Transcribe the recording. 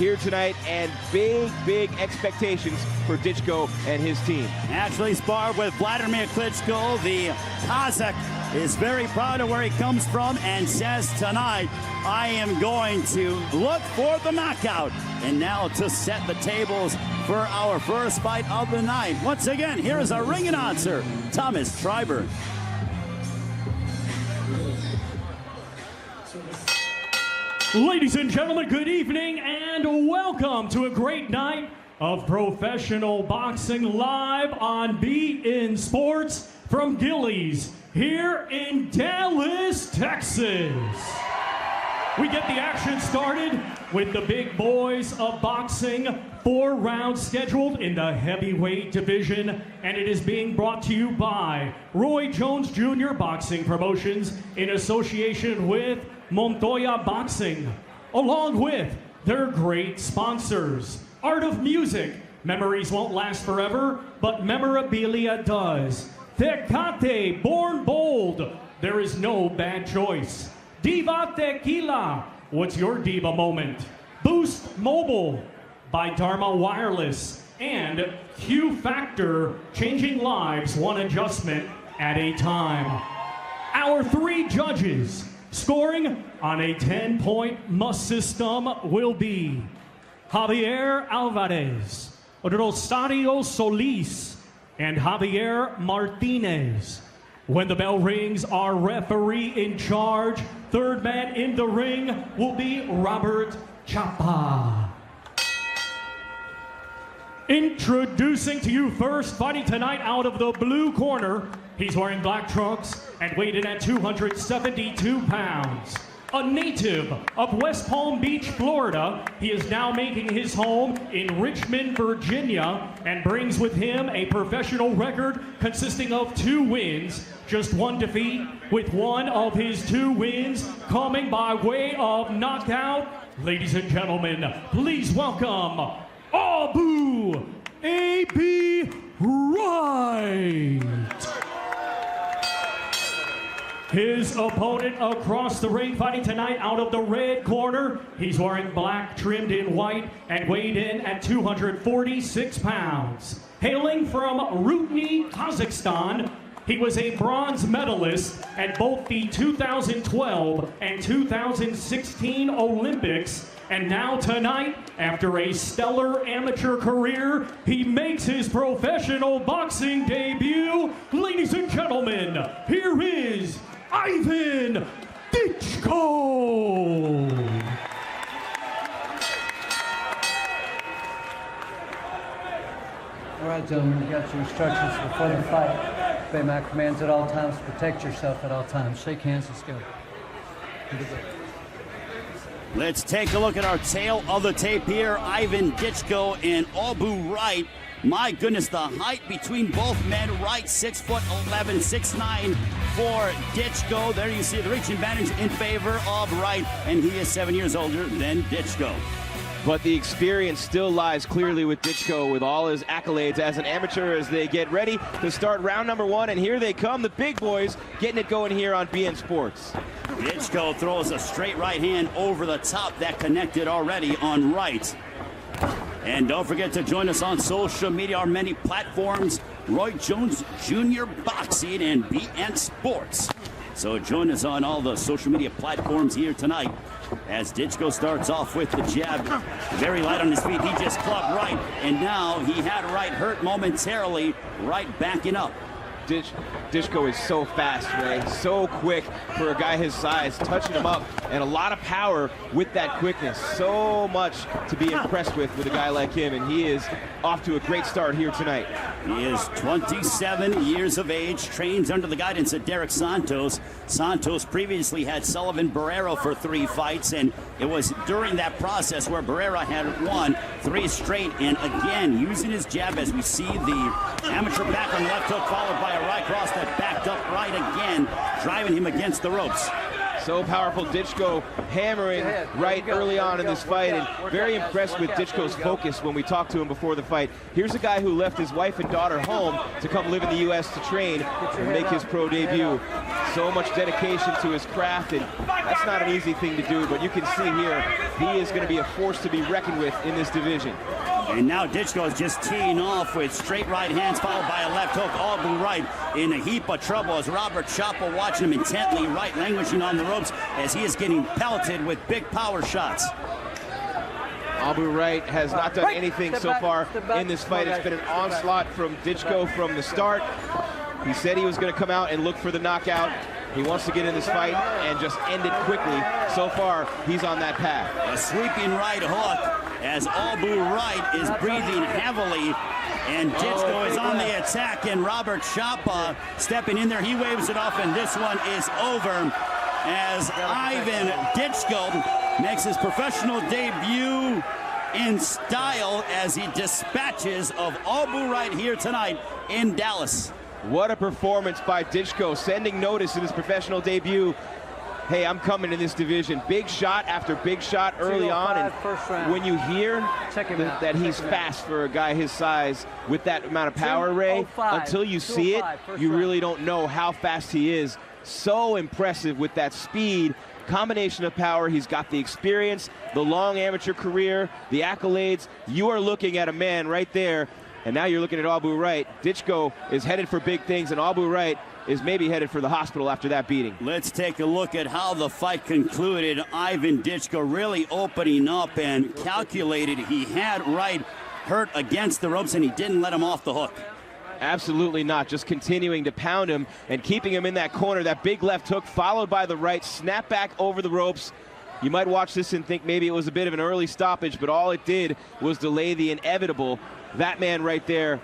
here tonight, and big expectations for Ditchko and his team. Actually sparred with Vladimir Klitschko. The Kazakh is very proud of where he comes from and says tonight, I am going to look for the knockout. And now to set the tables for our first fight of the night. Once again, here is our ring announcer, Thomas Schreiber. Ladies and gentlemen, good evening and welcome to a great night of professional boxing live on beIN Sports from Gilley's here in Dallas, Texas. We get the action started with the big boys of boxing. 4 rounds scheduled in the heavyweight division, and it is being brought to you by Roy Jones Jr. Boxing Promotions in association with Montoya Boxing, along with their great sponsors. Art of Music. Memories won't last forever, but memorabilia does. Tecate, Born Bold. There is no bad choice. Diva Tequila. What's your diva moment? Boost Mobile by Dharma Wireless. And Q Factor, changing lives one adjustment at a time. Our 3 judges scoring on a 10-point must system will be Javier Alvarez, Rosario Solis, and Javier Martinez. When the bell rings, our referee in charge, 3rd man in the ring, will be Robert Chapa. Introducing to you first, fighting tonight out of the blue corner, he's wearing black trunks and weighed in at 272 pounds. A native of West Palm Beach, Florida, he is now making his home in Richmond, Virginia, and brings with him a professional record consisting of 2 wins, just 1 defeat, with 1 of his 2 wins coming by way of knockout. Ladies and gentlemen, please welcome Abu A.B. Wright. His opponent across the ring, fighting tonight out of the red corner. He's wearing black, trimmed in white, and weighed in at 246 pounds. Hailing from Rudny, Kazakhstan, he was a bronze medalist at both the 2012 and 2016 Olympics. And now tonight, after a stellar amateur career, he makes his professional boxing debut. Ladies and gentlemen, here is Ivan Ditchko. All right, gentlemen, you got your instructions before the fight. Obey my commands at all times. Protect yourself at all times. Shake hands. Let's go. Let's take a look at our tail of the tape here. Ivan Ditchko and Abu Wright. My goodness, the height between both men. Wright 6'11", 6'9" for Ditchko. There you see the reach advantage in favor of Wright, and he is 7 years older than Ditchko. But the experience still lies clearly with Ditchko, with all his accolades as an amateur, as they get ready to start round number 1. And here they come, the big boys, getting it going here on beIN Sports. Ditchko throws a straight right hand over the top that connected already on Wright. And don't forget to join us on social media, our many platforms, Roy Jones Jr. Boxing and beIN Sports. So join us on all the social media platforms here tonight as Ditchko starts off with the jab. Very light on his feet. He just clubbed Wright, and now he had Wright hurt momentarily. Wright backing up. Ditchko is so fast, Ray. So quick for a guy his size, touching him up, and a lot of power with that quickness. So much to be impressed with a guy like him, and he is off to a great start here tonight. He is 27 years of age, trains under the guidance of Derek Santos. Santos previously had Sullivan Barrera for 3 fights, and it was during that process where Barrera had won 3 straight, and again, using his jab as we see the amateur back on the left hook, followed by a right cross that backed up Wright again, driving him against the ropes. So powerful. Ditchko hammering right early on in this fight, and very impressed with Ditchko's focus when we talked to him before the fight. Here's a guy who left his wife and daughter home to come live in the U.S. to train and make his pro debut. So much dedication to his craft, and that's not an easy thing to do, but you can see here, he is going to be a force to be reckoned with in this division. And now Ditchko is just teeing off with straight right hands followed by a left hook. Abu Wright in a heap of trouble as Robert Chapa watching him intently, right languishing on the ropes as he is getting pelleted with big power shots. Abu Wright has not done anything so far in this fight. It's been an onslaught from Ditchko from the start. He said he was going to come out and look for the knockout. He wants to get in this fight and just end it quickly. So far, he's on that path. A sweeping right hook as Abu Wright is breathing heavily. And Ditchko is on the attack, and Robert Chapa stepping in there. He waves it off, and this one is over as Ivan Ditchko makes his professional debut in style as he dispatches of Abu Wright here tonight in Dallas. What a performance by Ditchko, sending notice in his professional debut. Hey, I'm coming in this division. Big shot after big shot early on, and when you hear that he's fast for a guy his size with that amount of power, Ray, until you see it, you really don't know how fast he is. So impressive with that speed, combination of power. He's got the experience, the long amateur career, the accolades. You are looking at a man right there, and now you're looking at Abu Wright. Ditchko is headed for big things, and Abu Wright is maybe headed for the hospital after that beating. Let's take a look at how the fight concluded. Ivan Ditchko really opening up and calculated. He had Wright hurt against the ropes, and he didn't let him off the hook. Absolutely not. Just continuing to pound him and keeping him in that corner. That big left hook followed by the right, snap back over the ropes. You might watch this and think maybe it was a bit of an early stoppage, but all it did was delay the inevitable. That man right there